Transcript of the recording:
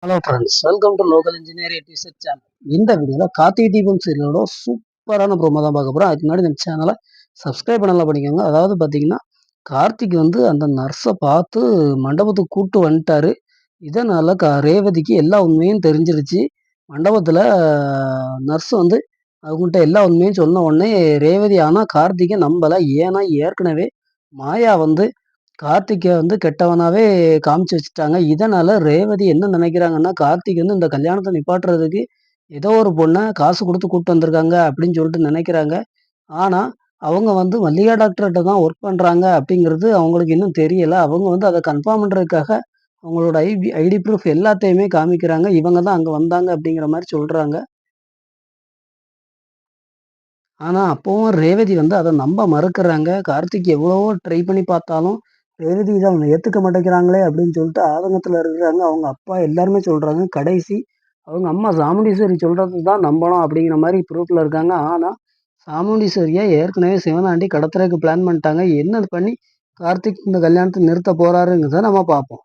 Hello friends, welcome to local engineer research channel. இந்த வீடியோவில் கார்த்திகை தீபம் சீரியலோட சூப்பரான ப்ரோமோ தான் பார்க்க போகிறோம். அதுக்கு முன்னாடி நம்ம சேனலை சப்ஸ்கிரைப் பண்ணலாம் பண்ணிக்கோங்க. அதாவது பார்த்தீங்கன்னா, கார்த்திக் வந்து அந்த நர்ஸை பார்த்து மண்டபத்துக்கு கூப்பிட்டு வந்துட்டாரு. இதனால் ரேவதிக்கு எல்லா உண்மையும் தெரிஞ்சிருச்சு. மண்டபத்தில் நர்ஸ் வந்து அவங்கள்ட்ட எல்லா உண்மையும் சொன்ன உடனே ரேவதி ஆனால் கார்த்திகை நம்பலை. ஏன்னா ஏற்கனவே மாயா வந்து கார்த்திக்க வந்து கெட்டவனாவே காமிச்சு வச்சுட்டாங்க. இதனால ரேவதி என்ன நினைக்கிறாங்கன்னா, கார்த்திக் வந்து இந்த கல்யாணத்த நிப்பாட்டுறதுக்கு ஏதோ ஒரு பொண்ண காசு குடுத்து கூட்டு வந்திருக்காங்க அப்படின்னு சொல்லிட்டு நினைக்கிறாங்க. ஆனா, அவங்க வந்து மல்லிகா டாக்டர்ட்ட தான் ஒர்க் பண்றாங்க அப்படிங்கிறது அவங்களுக்கு இன்னும் தெரியல. அவங்க வந்து அத கன்ஃபார்ம் பண்றதுக்காக அவங்களோட ஐடி ப்ரூஃப் எல்லாத்தையுமே காமிக்கிறாங்க. இவங்க தான் அங்க வந்தாங்க அப்படிங்கிற மாரி சொல்றாங்க. ஆனா, அப்பவும் ரேவதி வந்து அத நம்ப மறுக்கிறாங்க. கார்த்திக் எவ்வளவோ ட்ரை பண்ணி பார்த்தாலும், ரேவதி இத அவங்க ஏத்துக்க மாட்டேங்கிறாங்களே அப்படின்னு சொல்லிட்டு ஆதங்கத்துல இருக்கிறாங்க. அவங்க அப்பா எல்லாருமே சொல்றாங்க. கடைசி அவங்க அம்மா சாமுண்டீஸ்வரி சொல்றது தான் நம்பணும் அப்படிங்கிற மாரி ப்ரூஃப்ல இருக்காங்க. ஆனா, சாமுண்டீஸ்வரிய ஏற்கனவே சிவனாண்டி கடத்துறதுக்கு பிளான் பண்ணிட்டாங்க. என்ன பண்ணி கார்த்திக் இந்த கல்யாணத்த நிறுத்த போறாருங்கிறத நம்ம பார்ப்போம்.